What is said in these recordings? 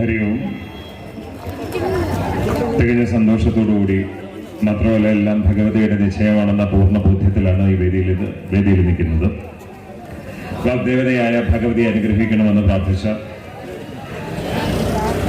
ഹരി ഓം. തികഞ്ഞ സന്തോഷത്തോടുകൂടി മാത്രമല്ല എല്ലാം ഭഗവതിയുടെ നിശ്ചയമാണെന്ന പൂർണ്ണ ബോധ്യത്തിലാണ് ഈ വേദിയിൽ നിൽക്കുന്നത്. വാഗ്ദേവതയായ ഭഗവതി അനുഗ്രഹിക്കണമെന്ന് പ്രാർത്ഥിച്ച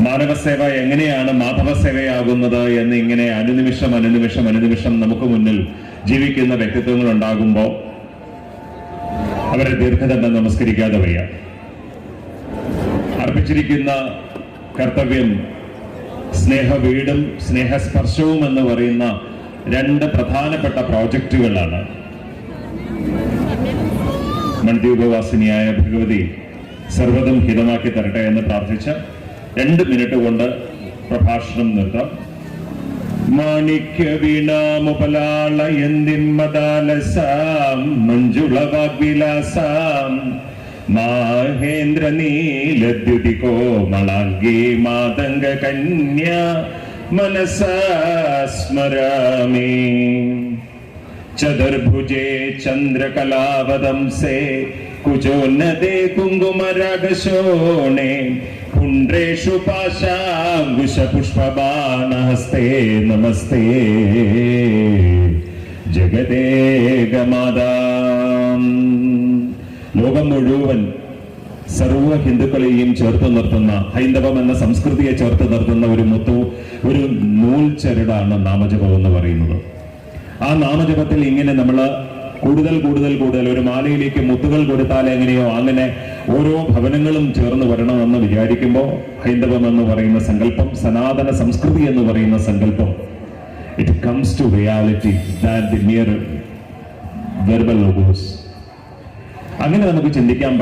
മാനവസേവ എങ്ങനെയാണ് മാധവസേവയാകുന്നത് എന്ന് ഇങ്ങനെ അനുനിമിഷം നമുക്ക് മുന്നിൽ ജീവിക്കുന്ന വ്യക്തിത്വങ്ങൾ ഉണ്ടാകുമ്പോൾ അവരെ ദീർഘദണ്ഡം നമസ്കരിക്കാതെ വയ്യ. അർപ്പിച്ചിരിക്കുന്ന കർത്തവ്യം സ്നേഹവീടും സ്നേഹസ്പർശവും എന്ന് പറയുന്ന രണ്ട് പ്രധാനപ്പെട്ട പ്രോജക്റ്റുകളാണ്. മൺദ്വീപവാസിനിയായ ഭഗവതി സർവ്വതും ഹിതമാക്കി തരട്ടെ എന്ന് പ്രാർത്ഥിച്ച 2 മിനിറ്റ് കൊണ്ട് പ്രഭാഷണം നിർത്താം. മാണിക്യ വീണാമുപലാളയന്തിമ്മദാലസാം മഞ്ജുളവാഗ്വിലാസാം മാഹേന്ദ്ര നീലദ്യുതി കോമളാംഗീ മാതംഗ കന്യ മനസാ സ്മരാമി ചതുർഭുജേ ചന്ദ്രകലാവദംസേ കുജോന്നതേ കുങ്കുമരാഗശോണേ പുണ്ട്രേഷു പാശാങ്കുശപുഷ്പബാണഹസ്തേ നമസ്തേ ജഗദേകമാതാം. ലോകം മുഴുവൻ സർവ്വ ഹിന്ദുക്കളെയും ചേർത്ത് നിർത്തുന്ന, ഹൈന്ദവം എന്ന സംസ്കൃതിയെ ചേർത്ത് നിർത്തുന്ന ഒരു നൂൽ ചരടാണ് നാമജപം എന്ന് പറയുന്നത്. ആ നാമജപത്തിൽ ഇങ്ങനെ നമ്മൾ കൂടുതൽ ഒരു മാലയിലേക്ക് മുത്തുകൾ കൊടുത്താൽ എങ്ങനെയോ അങ്ങനെ ഓരോ ഭവനങ്ങളും ചേർന്ന് വരണമെന്ന് വിചാരിക്കുമ്പോൾ ഹൈന്ദവം എന്ന് പറയുന്ന സങ്കല്പം, സനാതന സംസ്കൃതി എന്ന് പറയുന്ന സങ്കല്പം, it comes to reality that the mere verbal logos. അങ്ങനെ നമുക്ക് ചിന്തിക്കാൻ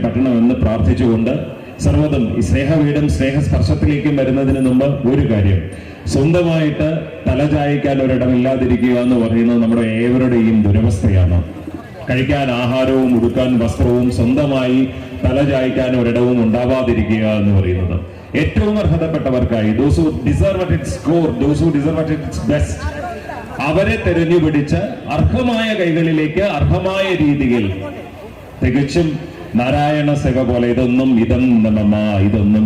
പറ്റണം എന്ന് പ്രാർത്ഥിച്ചുകൊണ്ട് സർവ്വതും ഈ സ്നേഹവീടും സ്നേഹസ്പർശത്തിലേക്കും വരുന്നതിന് മുമ്പ് ഒരു കാര്യം, സ്വന്തമായിട്ട് തലചായ്ക്കാൻ ഒരിടമില്ലാതിരിക്കുക എന്ന് പറയുന്നത് നമ്മുടെ ഏവരുടെയും ദുരവസ്ഥയാണ്. കഴിക്കാൻ ആഹാരവും ഉടുക്കാൻ വസ്ത്രവും സ്വന്തമായി തലചായ്ക്കാൻ ഒരിടവും ഉണ്ടാവാതിരിക്കുക എന്ന് പറയുന്നത് ഏറ്റവും അർഹതപ്പെട്ടവർക്കായി, those who deserve at its core, those who deserve at its best, അവരെ തെരഞ്ഞുപിടിച്ച് അർഹമായ കൈകളിലേക്ക് അർഹമായ രീതിയിൽ തികച്ചും നാരായണ സേവ പോലെ ഇതൊന്നും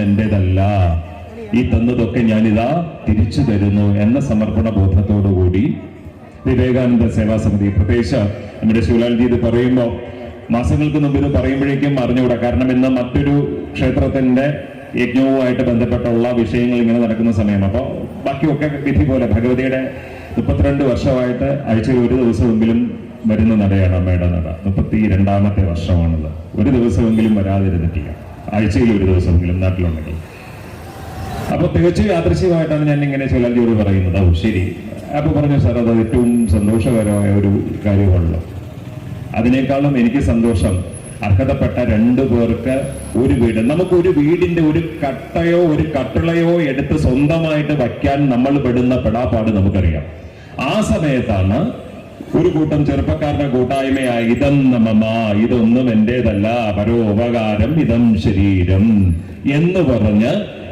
എന്റേതല്ല, ഈ തന്നതൊക്കെ ഞാനിതാ തിരിച്ചു തരുന്നു എന്ന സമർപ്പണ ബോധത്തോടുകൂടി വിവേകാനന്ദ സേവാ സമിതി, പ്രത്യേകിച്ച് നമ്മുടെ ശിവലാൽജി ഇത് പറയുമ്പോൾ മാസങ്ങൾക്ക് മുമ്പ് ഇത് പറയുമ്പോഴേക്കും അറിഞ്ഞുകൂടാ. കാരണം ഇന്ന് മറ്റൊരു ക്ഷേത്രത്തിന്റെ യജ്ഞവുമായിട്ട് ബന്ധപ്പെട്ടുള്ള വിഷയങ്ങൾ ഇങ്ങനെ നടക്കുന്ന സമയം. അപ്പോൾ ബാക്കിയൊക്കെ വിധി പോലെ ഭഗവതിയുടെ 32 വർഷമായിട്ട് ആഴ്ചയിൽ ഒരു ദിവസമെങ്കിലും വരുന്ന നടയാണ് അമ്മയുടെ നട. 32ാമത്തെ വർഷമാണത്. ഒരു ദിവസമെങ്കിലും വരാതിരുന്നിട്ടില്ല, ആഴ്ചയിൽ ഒരു ദിവസമെങ്കിലും നാട്ടിലുണ്ടെങ്കിൽ. അപ്പൊ തികച്ചും യാദൃശ്യമായിട്ടാണ് ഞാൻ ഇങ്ങനെ ശിവലാൽജിയോട് പറയുന്നത്. ഓ ശരി. അപ്പൊ പറഞ്ഞു, സാർ അത് ഏറ്റവും സന്തോഷകരമായ ഒരു കാര്യമാണല്ലോ. അതിനേക്കാളും എനിക്ക് സന്തോഷം അർഹതപ്പെട്ട 2 പേർക്ക് ഒരു വീട്, നമുക്കൊരു വീടിന്റെ ഒരു കട്ടയോ ഒരു കട്ടിളയോ എടുത്ത് സ്വന്തമായിട്ട് വയ്ക്കാൻ നമ്മൾ പെടുന്ന പെടാപ്പാട് നമുക്കറിയാം. ആ സമയത്താണ് ഒരു കൂട്ടം ചെറുപ്പക്കാരുടെ കൂട്ടായ്മയായ ഇതം നമമ, ഇതൊന്നും എന്റേതല്ല, പരോപകാരം ഇതം ശരീരം എന്ന് പറഞ്ഞ്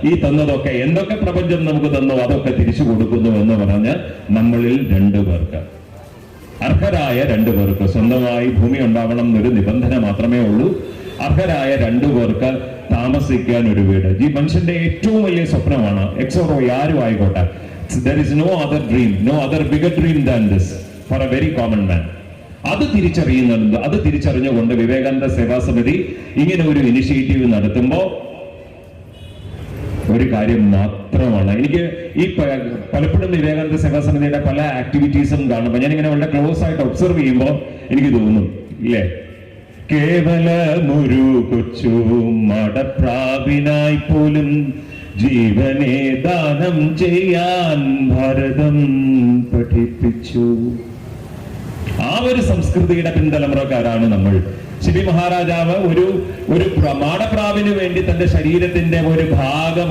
ഈ തന്നതൊക്കെ എന്തൊക്കെ പ്രപഞ്ചം നമുക്ക് തന്നു അതൊക്കെ തിരിച്ചു കൊടുക്കുന്നു എന്ന് പറഞ്ഞ് നമ്മളിൽ 2 പേർക്ക്, അർഹരായ 2 പേർക്ക് സ്വന്തമായി ഭൂമി ഉണ്ടാവണം എന്നൊരു നിബന്ധന മാത്രമേ ഉള്ളൂ. അർഹരായ 2 പേർക്ക് താമസിക്കാൻ ഒരു വീട് ഈ മനുഷ്യന്റെ ഏറ്റവും വലിയ സ്വപ്നമാണ്. എക്സോറോ ആരും ആയിക്കോട്ടെ, there is no other dream, no other bigger dream than this for a very common man. അത് തിരിച്ചറിഞ്ഞുകൊണ്ട് വിവേകാനന്ദ സേവാ സമിതി ഇങ്ങനെ ഒരു ഇനിഷ്യേറ്റീവ് നടത്തുമ്പോൾ ഒരു കാര്യം മാത്രമാണ് എനിക്ക് ഈ പലപ്പോഴും വിവേകാനന്ദ സേവാ സമിതിയുടെ പല ആക്ടിവിറ്റീസും കാണുമ്പോൾ ഞാനിങ്ങനെ വളരെ ക്ലോസ് ആയിട്ട് ഒബ്സർവ് ചെയ്യുമ്പോൾ എനിക്ക് തോന്നും, ഇല്ലേ, കേവലമൊരു കൊച്ചു മടപ്രാവിനായി പോലും ജീവനെ ദാനം ചെയ്യാൻ ഭാരതം പഠിപ്പിച്ചു. ആ ഒരു സംസ്കൃതിയുടെ പിൻതലമുറക്കാരാണ് നമ്മൾ. ശിവി മഹാരാജാവ് ഒരു മാടപ്രാവിന് വേണ്ടി തന്റെ ശരീരത്തിന്റെ ഒരു ഭാഗം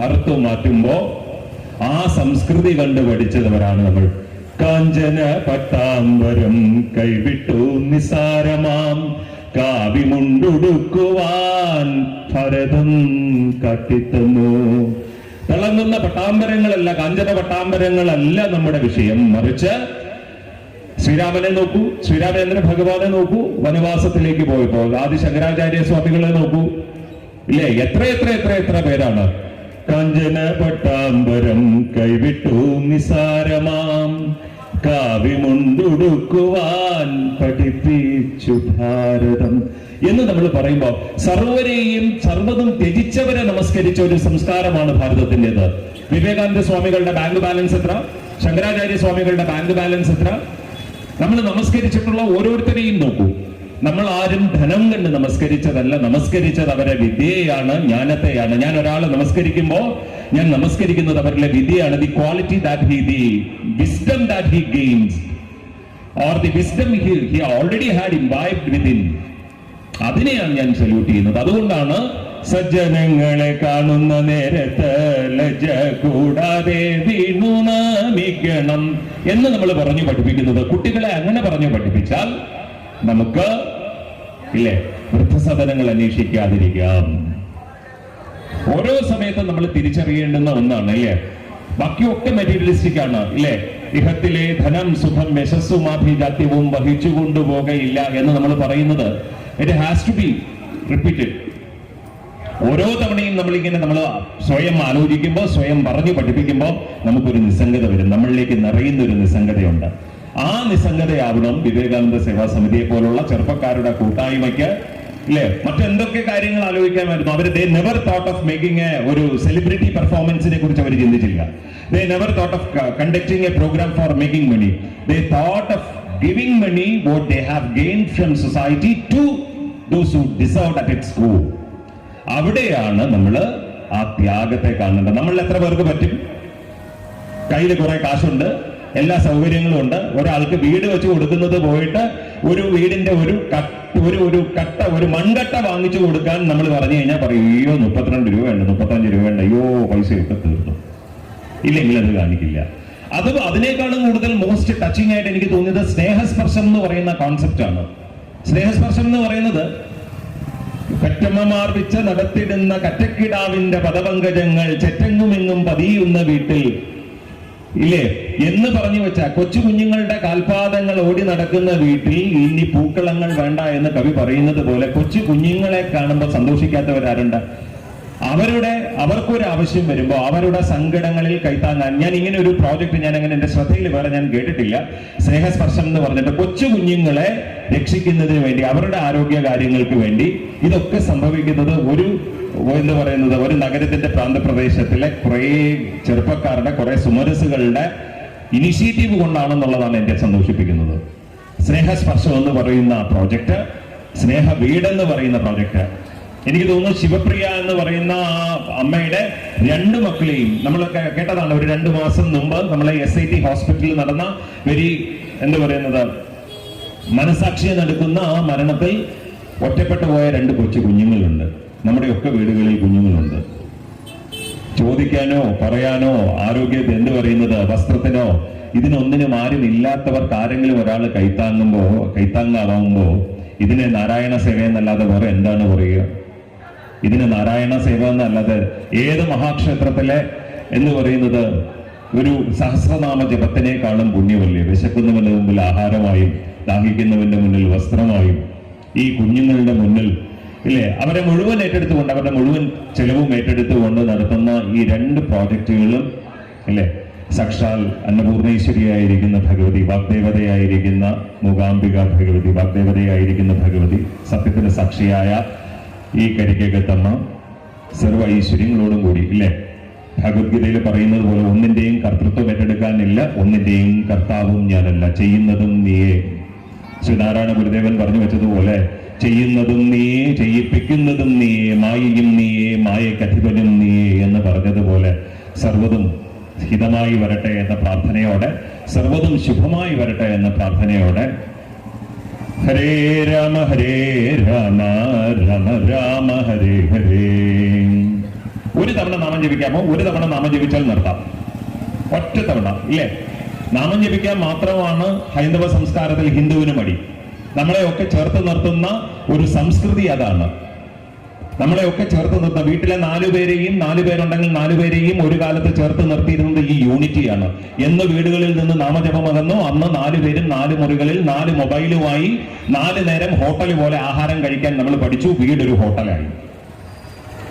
അറുത്തു മാറ്റുമ്പോ ആ സംസ്കൃതി കണ്ടു പഠിച്ചവരാണ് നമ്മൾ. കാഞ്ചന പട്ടാംബരം കൈവിട്ടു നിസാരമാം കാവിമുണ്ടുടുക്കുവാൻ ഭരതം കാട്ടിത്തന്നു. തിളങ്ങുന്ന പട്ടാമ്പരങ്ങളല്ല, കാഞ്ചന പട്ടാമ്പരങ്ങളല്ല നമ്മുടെ വിഷയം. മറിച്ച് ശ്രീരാമനെ നോക്കൂ, ശ്രീരാമചന്ദ്ര ഭഗവാനെ നോക്കൂ, വനവാസത്തിലേക്ക് പോയപ്പോൾ ആദി ശങ്കരാചാര്യ സ്വാമികളെ നോക്കൂ, ഇല്ലേ? എത്ര എത്ര എത്ര എത്ര പേരാണ് കാഞ്ചന പട്ടാമ്പരം കൈവിട്ടു നിസാരമാം കാവ്യമുണ്ടുടുക്കുവാൻ പഠിപ്പിച്ചു ഭാരതം എന്ന് നമ്മൾ പറയുമ്പോൾ സർവ്വതും ത്യജിച്ചവരെ നമസ്കരിച്ച ഒരു സംസ്കാരമാണ് ഭാരതത്തിൻ്റെത്. വിവേകാനന്ദ സ്വാമികളുടെ ബാങ്ക് ബാലൻസ് എത്ര? ശങ്കരാചാര്യ സ്വാമികളുടെ ബാങ്ക് ബാലൻസ് എത്ര? നമ്മൾ നമസ്കരിച്ചിട്ടുള്ള ഓരോരുത്തരെയും നോക്കൂ. നമ്മൾ ആരും ധനം കണ്ട് നമസ്കരിച്ചതല്ല, നമസ്കരിച്ചത് അവരെ വിദ്യയാണ്, ജ്ഞാനത്തെയാണ്. ഞാൻ ഒരാളെ നമസ്കരിക്കുമ്പോൾ ഞാൻ നമസ്കരിക്കുന്നത് അവരുടെ വിദ്യയാണ്. The quality that the wisdom that he gains or the wisdom he already had imbibed within, അതിനെയാണ് ഞാൻ സല്യൂട്ട് ചെയ്യുന്നത്. അതുകൊണ്ടാണ് സജ്ജനങ്ങളെ കാണുന്ന നേരത്ത് ലജ്ജ കൂടാതെ വീണു നമിക്കണം എന്ന് നമ്മൾ പറഞ്ഞു പഠിപ്പിക്കുന്നത്. കുട്ടികളെ അങ്ങനെ പറഞ്ഞു പഠിപ്പിച്ചാൽ നമുക്ക് ഇല്ലേ വൃദ്ധസദനങ്ങൾ അന്വേഷിക്കാതിരിക്കാം. ഓരോ സമയത്തും നമ്മൾ തിരിച്ചറിയേണ്ടുന്ന ഒന്നാണ് അല്ലേ. ബാക്കിയൊക്കെ മെറ്റീരിയലിസ്റ്റിക് ആണ് ഇല്ലേ. ഇഹത്തിലെ ധനം സുഖം യശസ്സും ആഭിജാത്യവും വഹിച്ചു കൊണ്ടുപോകയില്ല എന്ന് നമ്മൾ പറയുന്നത് it has to be repeated. ഓരോ തവണയും നമ്മളിങ്ങനെ നമ്മൾ സ്വയം ആലോചിക്കുമ്പോൾ, സ്വയം പറഞ്ഞു പഠിപ്പിക്കുമ്പോൾ നമുക്കൊരു നിസ്സംഗത വരും. നമ്മളിലേക്ക് നിറയുന്ന ഒരു നിസ്സംഗതയുണ്ട്. ആ നിസ്സംഗതയാവണം വിവേകാനന്ദ സേവാ സമിതിയെ പോലുള്ള ചെറുപ്പക്കാരുടെ കൂട്ടായ്മയ്ക്ക് ഇല്ലേ. മറ്റെന്തൊക്കെ കാര്യങ്ങൾ ആലോചിക്കാമായിരുന്നു. അവർ they never thought of making ഒരു സെലിബ്രിറ്റി പെർഫോമൻസിനെ കുറിച്ച് അവർ ചിന്തിച്ചില്ല. They never thought of conducting a program for making money. They thought of giving money what they have gained from society to those who deserved at its core. അവിടെയാണ് നമ്മൾ ആ ത്യാഗത്തെ കാണേണ്ടത്. നമ്മൾ എത്ര പേർക്ക് പറ്റും? കയ്യിൽ കുറെ കാശുണ്ട്, എല്ലാ സൗകര്യങ്ങളും ഉണ്ട്. ഒരാൾക്ക് വീട് വെച്ച് കൊടുക്കുന്നത് പോയിട്ട് ഒരു വീടിന്റെ ഒരു കട്ട ഒരു മൺകട്ട വാങ്ങിച്ചു കൊടുക്കാൻ നമ്മൾ പറഞ്ഞു കഴിഞ്ഞാൽ പറയും, അയ്യോ 32 രൂപയുണ്ട്, 35 രൂപയുണ്ട്, അയ്യോ പൈസയൊക്കെ തീർന്നു. ഇല്ലെങ്കിൽ അത് കാണിക്കില്ല. അത് അതിനേക്കാളും കൂടുതൽ മോസ്റ്റ് ടച്ചിങ് ആയിട്ട് എനിക്ക് തോന്നിയത് സ്നേഹസ്പർശം എന്ന് പറയുന്ന കോൺസെപ്റ്റ് ആണ്. സ്നേഹസ്പർശം എന്ന് പറയുന്നത് കറ്റമ്മമാർ വിച്ച് നടത്തിടുന്ന കറ്റക്കിടാവിന്റെ പദപങ്കജങ്ങൾ ചെറ്റങ്ങുമെങ്ങും പതിയുന്ന വീട്ടിൽ ഇല്ലേ എന്ന് പറഞ്ഞു വെച്ച കൊച്ചു കുഞ്ഞുങ്ങളുടെ കാൽപാദങ്ങൾ ഓടി നടക്കുന്ന വീട്ടിൽ ഇനി പൂക്കളങ്ങൾ വേണ്ട എന്ന് കവി പറയുന്നത് പോലെ കൊച്ചു കുഞ്ഞുങ്ങളെ കാണുമ്പോൾ സന്തോഷിക്കാത്തവരാരുണ്ട്? അവർക്കൊരു ആവശ്യം വരുമ്പോൾ അവരുടെ സങ്കടങ്ങളിൽ കൈത്താങ്ങാൻ ഞാൻ ഇങ്ങനെ ഒരു പ്രോജക്റ്റ് ഞാൻ അങ്ങനെ എന്റെ ശ്രദ്ധയിൽ വേറെ ഞാൻ കേട്ടിട്ടില്ല. സ്നേഹസ്പർശം എന്ന് പറഞ്ഞിട്ട് കൊച്ചു കുഞ്ഞുങ്ങളെ രക്ഷിക്കുന്നതിന് വേണ്ടി, അവരുടെ ആരോഗ്യ കാര്യങ്ങൾക്ക് വേണ്ടി ഇതൊക്കെ സംഭവിക്കുന്നത് എന്ന് പറയുന്നത് ഒരു നഗരത്തിന്റെ പ്രാന്തപ്രദേശത്തിലെ കുറെ ചെറുപ്പക്കാരുടെ കുറെ സുമനസുകളുടെ ഇനിഷ്യേറ്റീവ് കൊണ്ടാണെന്നുള്ളതാണ് എന്നെ സന്തോഷിപ്പിക്കുന്നത്. സ്നേഹസ്പർശം എന്ന് പറയുന്ന പ്രോജക്റ്റ്, സ്നേഹ വീടെന്ന് പറയുന്ന പ്രോജക്റ്റ്, എനിക്ക് തോന്നുന്നു ശിവപ്രിയ എന്ന് പറയുന്ന ആ അമ്മയുടെ 2 മക്കളെയും നമ്മളൊക്കെ കേട്ടതാണ്. ഒരു 2 മാസം മുമ്പ് നമ്മളെ SIT ഹോസ്പിറ്റലിൽ നടന്ന മനസാക്ഷിയെ നടക്കുന്ന ആ മരണത്തിൽ ഒറ്റപ്പെട്ടു പോയ 2 കൊച്ചു കുഞ്ഞുങ്ങളുണ്ട്. നമ്മുടെയൊക്കെ വീടുകളിൽ കുഞ്ഞുങ്ങളുണ്ട്. ചോദിക്കാനോ പറയാനോ ആരോഗ്യ വസ്ത്രത്തിനോ ഇതിനൊന്നിനും ആരും ഇല്ലാത്തവർക്ക് ആരെങ്കിലും ഒരാൾ കൈത്താങ്ങാവുമ്പോ ഇതിനെ നാരായണ സേവ എന്നല്ലാതെ വേറെ എന്താണ് പറയുക? ഇതിന് നാരായണ സേവ എന്നല്ലാതെ ഏത് മഹാക്ഷേത്രത്തിലെ എന്ന് പറയുന്നത് ഒരു സഹസ്രനാമ ജപത്തിനേക്കാളും പുണ്യമല്ലേ? വിശക്കുന്നവന്റെ മുമ്പിൽ ആഹാരമായും ദാഹിക്കുന്നവന്റെ മുന്നിൽ വസ്ത്രമായും ഈ കുഞ്ഞുങ്ങളുടെ മുന്നിൽ ഇല്ലേ അവരെ മുഴുവൻ ഏറ്റെടുത്തുകൊണ്ട്, അവരുടെ മുഴുവൻ ചെലവും ഏറ്റെടുത്തുകൊണ്ട് നടത്തുന്ന ഈ 2 പ്രോജക്റ്റുകളും ഇല്ലേ സാക്ഷാൽ അന്നപൂർണേശ്വരിയായിരിക്കുന്ന ഭഗവതി, വാഗ്ദേവതയായിരിക്കുന്ന മൂകാംബിക ഭഗവതി, വാഗ്ദേവതയായിരിക്കുന്ന ഭഗവതി, സത്യത്തിന് സാക്ഷിയായ ഈ കരിക്കകത്തമ്മ സർവ ഐശ്വര്യങ്ങളോടും കൂടി ഇല്ലേ ഭഗവത്ഗീതയിൽ പറയുന്നത് പോലെ ഒന്നിന്റെയും കർത്തൃത്വം ഏറ്റെടുക്കാനില്ല, ഒന്നിന്റെയും കർത്താവും ഞാനല്ല, ചെയ്യുന്നതും നീയേ. ശ്രീനാരായണ ഗുരുദേവൻ പറഞ്ഞു വെച്ചതുപോലെ ചെയ്യുന്നതും നീയേ, ചെയ്യിപ്പിക്കുന്നതും നീയേ, മായയും നീയേ, മായക്കധിപനും നീയേ എന്ന് പറഞ്ഞതുപോലെ സർവ്വതും ഹിതമായി വരട്ടെ എന്ന പ്രാർത്ഥനയോടെ, സർവ്വതും ശുഭമായി വരട്ടെ എന്ന പ്രാർത്ഥനയോടെ ഹരേ രാമ രാമ രാമ ഹരേ ഹരേ. ഒരു തവണ നാമം ജപിക്കാമോ? ഒരു തവണ നാമം ജപിച്ചാൽ നിർത്താം. ഒറ്റ തവണ ഇല്ലേ? നാമം ജപിക്കാൻ മാത്രമാണ് ഹൈന്ദവ സംസ്കാരത്തിൽ ഹിന്ദുവിന് മടി. നമ്മളെയൊക്കെ ചേർത്ത് നിർത്തുന്ന ഒരു സംസ്കൃതി അതാണ്. നമ്മളെയൊക്കെ ചേർത്ത് നിർത്തുന്ന വീട്ടിലെ 4 പേരെയും 4 പേരുണ്ടെങ്കിൽ 4 പേരെയും ഒരു കാലത്ത് ചേർത്ത് നിർത്തിയിരുന്നത് ഈ യൂണിറ്റിയാണ്. എന്ന് വീടുകളിൽ നിന്ന് നാമജപമകന്നു അന്ന് 4 പേരും 4 മുറികളിൽ 4 മൊബൈലുമായി 4 നേരം ഹോട്ടൽ പോലെ ആഹാരം കഴിക്കാൻ നമ്മൾ പഠിച്ചു. വീടൊരു ഹോട്ടലായി.